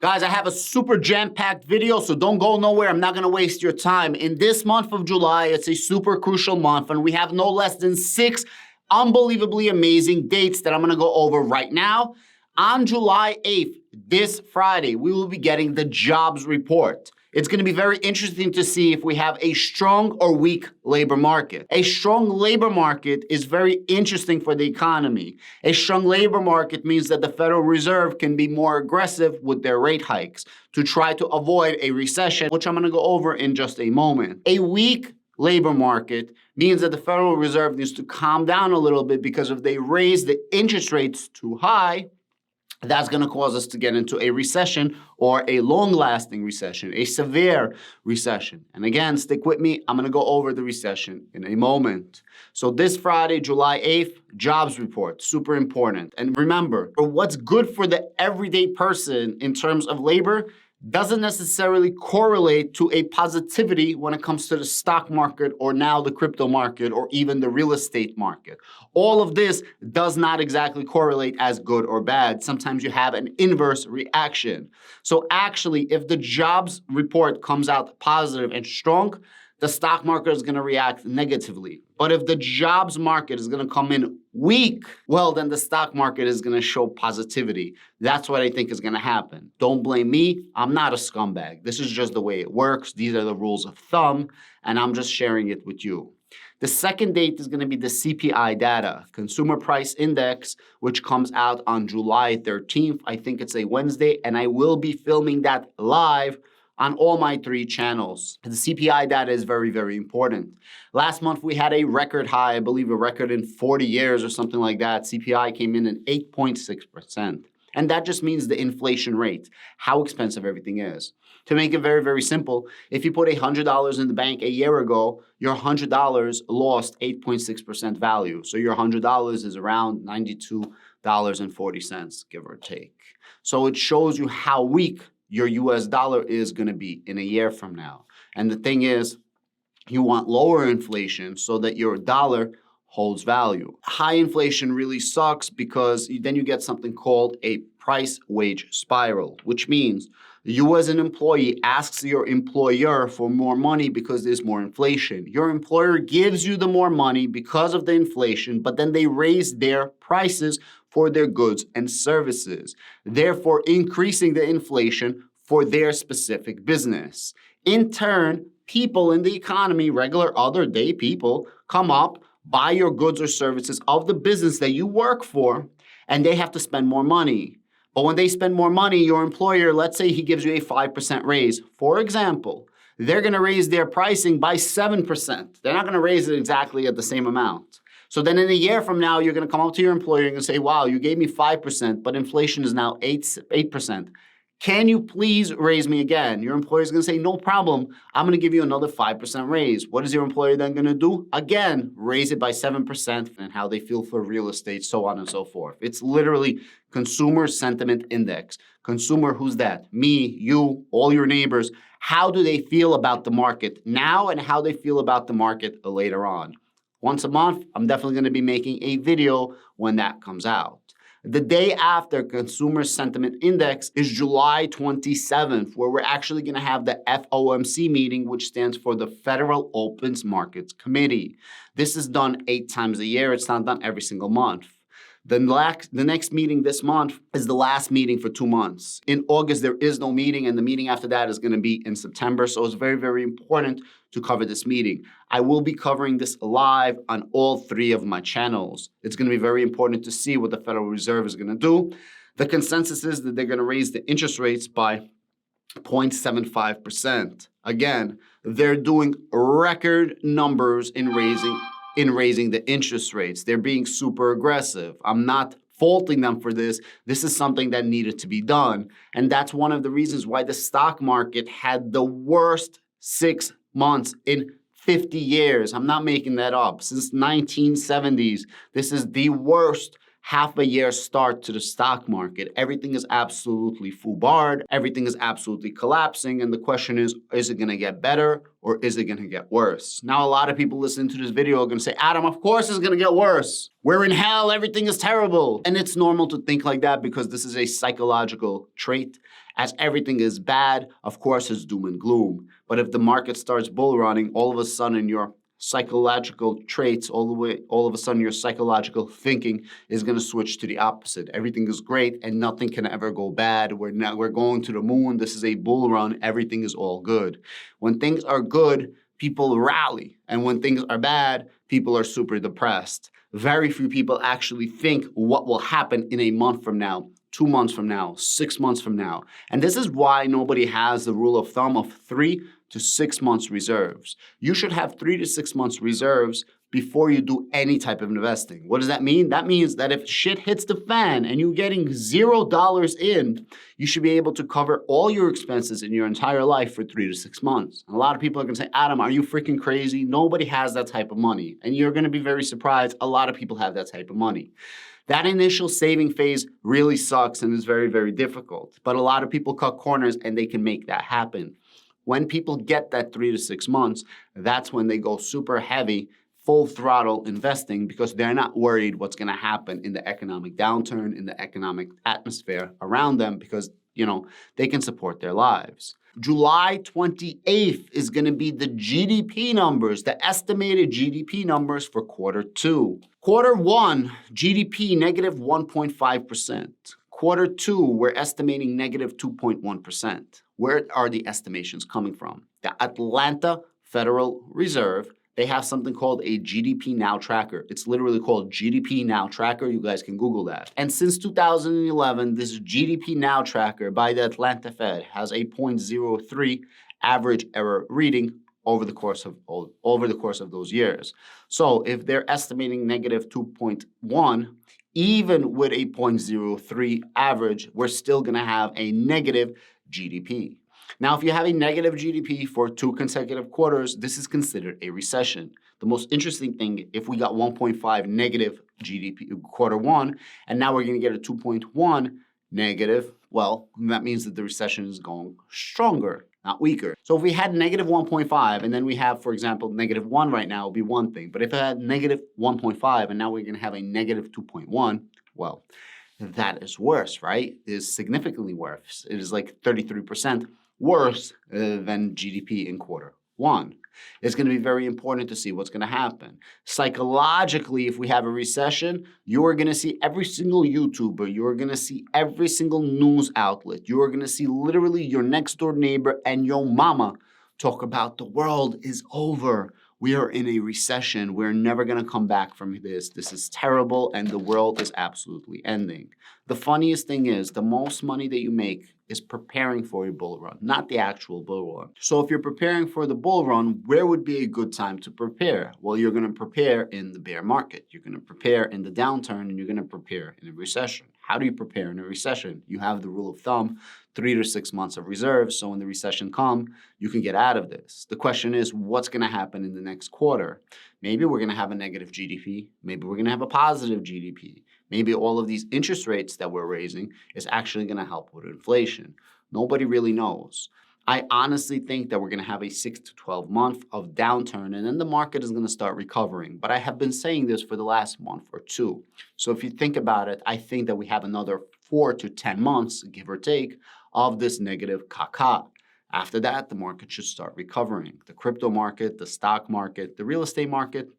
Guys, I have a super jam-packed video, so don't go nowhere. I'm not going to waste your time. In this month of July, it's a super crucial month, and we have no less than 6 unbelievably amazing dates that I'm going to go over right now. On July 8th, this Friday, we will be getting the jobs report. It's going to be very interesting to see if we have a strong or weak labor market. A strong labor market is very interesting for the economy. A strong labor market means that the Federal Reserve can be more aggressive with their rate hikes to try to avoid a recession, which I'm going to go over in just a moment. A weak labor market means that the Federal Reserve needs to calm down a little bit, because if they raise the interest rates too high, that's going to cause us to get into a recession, or a long-lasting recession, a severe recession. And again, stick with me. I'm going to go over the recession in a moment. So this Friday, July 8th, jobs report, super important. And remember, what's good for the everyday person in terms of labor doesn't necessarily correlate to a positivity when it comes to the stock market, or now the crypto market, or even the real estate market. All of this does not exactly correlate as good or bad. Sometimes you have an inverse reaction. So actually, if the jobs report comes out positive and strong, the stock market is going to react negatively. But if the jobs market is going to come in weak, well, then the stock market is going to show positivity. That's what I think is going to happen. Don't blame me. I'm not a scumbag. This is just the way it works. These are the rules of thumb, and I'm just sharing it with you. The second date is going to be the CPI data, Consumer Price Index, which comes out on July 13th. I think it's a Wednesday, and I will be filming that live on all my 3 channels. The CPI data is very, very important. Last month, we had a record high, I believe a record in 40 years or something like that. CPI came in at 8.6%. And that just means the inflation rate, how expensive everything is. To make it very, very simple, if you put $100 in the bank a year ago, your $100 lost 8.6% value. So your $100 is around $92.40, give or take. So it shows you how weak your US dollar is going to be in a year from now. And the thing is, you want lower inflation so that your dollar holds value. High inflation really sucks, because then you get something called a price-wage spiral, which means you as an employee asks your employer for more money because there's more inflation. Your employer gives you the more money because of the inflation, but then they raise their prices for their goods and services, therefore increasing the inflation for their specific business. In turn, people in the economy, regular other day people, come up, buy your goods or services of the business that you work for, and they have to spend more money. But when they spend more money, your employer, let's say he gives you a 5% raise, for example, they're going to raise their pricing by 7%. They're not going to raise it exactly at the same amount. So then in a year from now, you're going to come up to your employer and say, wow, you gave me 5%, but inflation is now 8%. Can you please raise me again? Your employer is going to say, no problem. I'm going to give you another 5% raise. What is your employer then going to do? Again, raise it by 7%, and how they feel for real estate, so on and so forth. It's literally consumer sentiment index. Consumer, who's that? Me, you, all your neighbors. How do they feel about the market now, and how they feel about the market later on? Once a month, I'm definitely going to be making a video when that comes out. The day after Consumer Sentiment Index is July 27th, where we're actually going to have the FOMC meeting, which stands for the Federal Open Markets Committee. This is done 8 times a year. It's not done every single month. The next meeting this month is the last meeting for 2 months. In August, there is no meeting, and the meeting after that is going to be in September. So it's very, very important to cover this meeting. I will be covering this live on all 3 of my channels. It's going to be very important to see what the Federal Reserve is going to do. The consensus is that they're going to raise the interest rates by 0.75%. Again, they're doing record numbers in raising the interest rates. They're being super aggressive. I'm not faulting them for this. This is something that needed to be done. And that's one of the reasons why the stock market had the worst 6 months in 50 years. I'm not making that up. Since 1970s, this is the worst half a year start to the stock market. Everything is absolutely foobarred. Everything is absolutely collapsing. And the question is it going to get better or is it going to get worse? Now, a lot of people listening to this video are going to say, Adam, of course it's going to get worse. We're in hell. Everything is terrible. And it's normal to think like that because this is a psychological trait. As everything is bad, of course, it's doom and gloom. But if the market starts bull running, all of a sudden your psychological traits, all of a sudden your psychological thinking is going to switch to the opposite. Everything is great and nothing can ever go bad. We're going to the moon. This is a bull run. Everything is all good. When things are good, people rally. And when things are bad, people are super depressed. Very few people actually think what will happen in a month from now, 2 months from now, 6 months from now. And this is why nobody has the rule of thumb of 3 to 6 months reserves. You should have 3 to 6 months reserves before you do any type of investing. What does that mean? That means that if shit hits the fan and you're getting $0 in, you should be able to cover all your expenses in your entire life for 3 to 6 months. And a lot of people are gonna say, Adam, are you freaking crazy? Nobody has that type of money. And you're gonna be very surprised. A lot of people have that type of money. That initial saving phase really sucks and is very, very difficult. But a lot of people cut corners and they can make that happen. When people get that 3 to 6 months, that's when they go super heavy, full throttle investing because they're not worried what's going to happen in the economic downturn, in the economic atmosphere around them because, they can support their lives. July 28th is going to be the GDP numbers, the estimated GDP numbers for quarter 2. Quarter 1, GDP negative 1.5%. Quarter 2, we're estimating negative 2.1%. Where are the estimations coming from? The Atlanta Federal Reserve, they have something called a GDP Now tracker. It's literally called GDP Now tracker. You guys can Google that. And since 2011, this GDP Now tracker by the Atlanta Fed has a 0.03 average error reading over the course of those years. So if they're estimating negative 2.1, even with a 0.03 average, we're still going to have a negative GDP. Now, if you have a negative GDP for 2 consecutive quarters, this is considered a recession. The most interesting thing, if we got 1.5 negative GDP quarter 1, and now we're going to get a 2.1 negative, well, that means that the recession is going stronger, not weaker. So if we had negative 1.5 and then we have, for example, negative 1 right now, it would be one thing. But if it had negative 1.5 and now we're going to have a negative 2.1, well, that is worse, right? It is significantly worse. It is like 33% worse than GDP in quarter 1. It's going to be very important to see what's going to happen. Psychologically, if we have a recession, you are going to see every single YouTuber, you are going to see every single news outlet, you are going to see literally your next door neighbor and your mama talk about the world is over. We are in a recession. We're never going to come back from this. This is terrible and the world is absolutely ending. The funniest thing is the most money that you make is preparing for a bull run, not the actual bull run. So if you're preparing for the bull run, where would be a good time to prepare? Well, you're going to prepare in the bear market. You're going to prepare in the downturn and you're going to prepare in a recession. How do you prepare in a recession? You have the rule of thumb, 3 to 6 months of reserves. So when the recession comes, you can get out of this. The question is, what's going to happen in the next quarter? Maybe we're going to have a negative GDP. Maybe we're going to have a positive GDP. Maybe all of these interest rates that we're raising is actually going to help with inflation. Nobody really knows. I honestly think that we're going to have a 6 to 12 month of downturn and then the market is going to start recovering. But I have been saying this for the last month or 2. So if you think about it, I think that we have another 4 to 10 months, give or take, of this negative caca. After that, the market should start recovering. The crypto market, the stock market, the real estate market,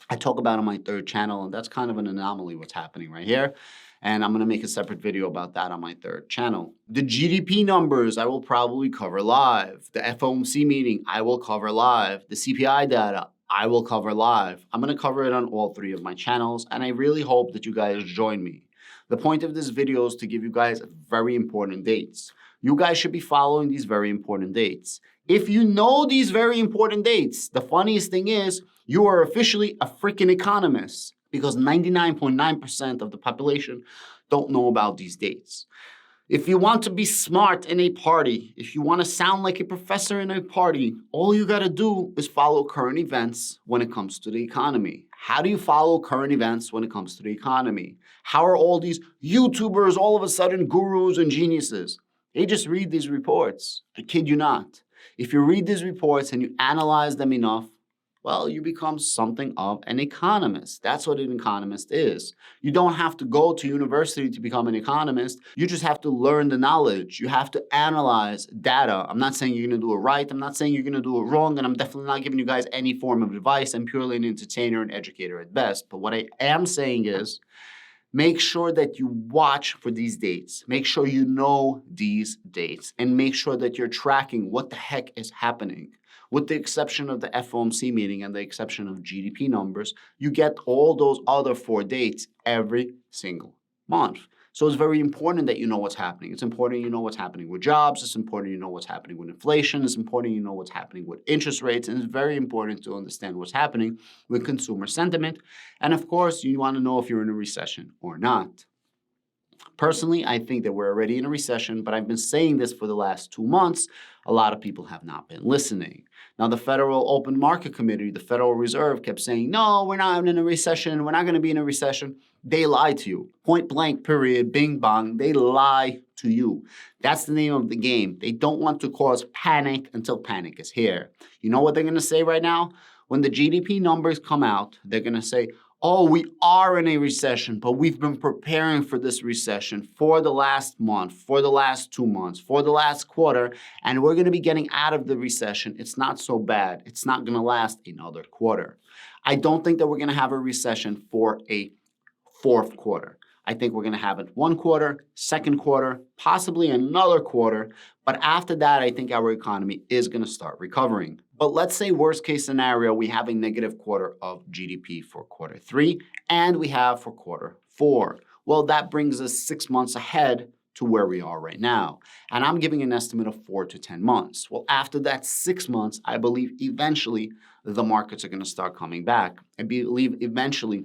I talk about on my 3rd channel, and that's kind of an anomaly what's happening right here. And I'm going to make a separate video about that on my 3rd channel. The GDP numbers, I will probably cover live. The FOMC meeting, I will cover live. The CPI data, I will cover live. I'm going to cover it on all 3 of my channels, and I really hope that you guys join me. The point of this video is to give you guys very important dates. You guys should be following these very important dates. If you know these very important dates, the funniest thing is you are officially a freaking economist because 99.9% of the population don't know about these dates. If you want to be smart in a party, if you want to sound like a professor in a party, all you got to do is follow current events when it comes to the economy. How do you follow current events when it comes to the economy? How are all these YouTubers all of a sudden gurus and geniuses? They just read these reports. I kid you not. If you read these reports and you analyze them enough, well, you become something of an economist. That's what an economist is. You don't have to go to university to become an economist. You just have to learn the knowledge. You have to analyze data. I'm not saying you're going to do it right. I'm not saying you're going to do it wrong. And I'm definitely not giving you guys any form of advice. I'm purely an entertainer and educator at best. But what I am saying is, make sure that you watch for these dates. Make sure you know these dates. And make sure that you're tracking what the heck is happening. With the exception of the FOMC meeting and the exception of GDP numbers, you get all those other 4 dates every single month. So it's very important that you know what's happening. It's important you know what's happening with jobs. It's important you know what's happening with inflation. It's important you know what's happening with interest rates. And it's very important to understand what's happening with consumer sentiment. And of course, you want to know if you're in a recession or not. Personally, I think that we're already in a recession, but I've been saying this for the last 2 months. A lot of people have not been listening. Now, the Federal Open Market Committee, the Federal Reserve, kept saying, no, we're not in a recession. We're not going to be in a recession. They lie to you. Point blank, period, bing bong. They lie to you. That's the name of the game. They don't want to cause panic until panic is here. You know what they're going to say right now? When the GDP numbers come out, they're going to say, oh, we are in a recession, but we've been preparing for this recession for the last month, for the last 2 months, for the last quarter, and we're going to be getting out of the recession. It's not so bad. It's not going to last another quarter. I don't think that we're going to have a recession for a 4th quarter. I think we're going to have it 1 quarter, 2nd quarter, possibly another quarter. But after that, I think our economy is going to start recovering. But let's say worst case scenario, we have a negative quarter of GDP for quarter 3 and we have for quarter 4. Well, that brings us 6 months ahead to where we are right now. And I'm giving an estimate of 4 to 10 months. Well, after that 6 months, I believe eventually the markets are going to start coming back. I believe eventually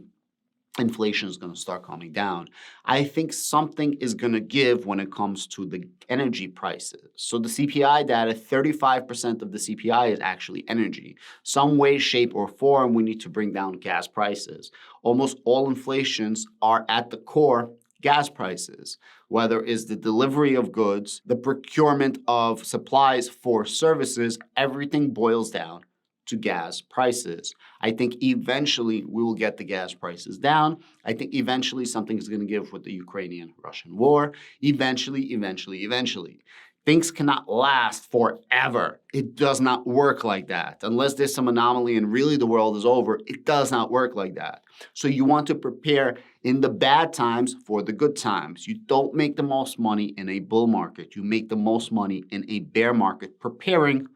inflation is going to start coming down. I think something is going to give when it comes to the energy prices. So the CPI data, 35% of the CPI is actually energy. Some way, shape, or form, we need to bring down gas prices. Almost all inflations are at the core gas prices, whether it's the delivery of goods, the procurement of supplies for services, everything boils down to gas prices. I think eventually we will get the gas prices down. I think eventually something's going to give with the Ukrainian-Russian war. Eventually. Things cannot last forever. It does not work like that. Unless there's some anomaly and really the world is over, it does not work like that. So you want to prepare in the bad times for the good times. You don't make the most money in a bull market. You make the most money in a bear market, preparing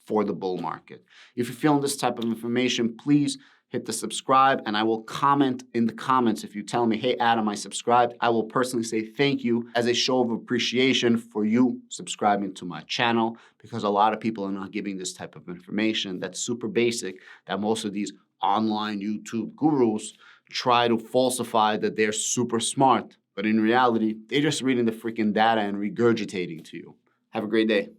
for the bull market. If you're feeling this type of information, please hit the subscribe, and I will comment in the comments. If you tell me, hey, Adam, I subscribed, I will personally say thank you as a show of appreciation for you subscribing to my channel, because a lot of people are not giving this type of information that's super basic, that most of these online YouTube gurus try to falsify that they're super smart. But in reality, they're just reading the freaking data and regurgitating to you. Have a great day.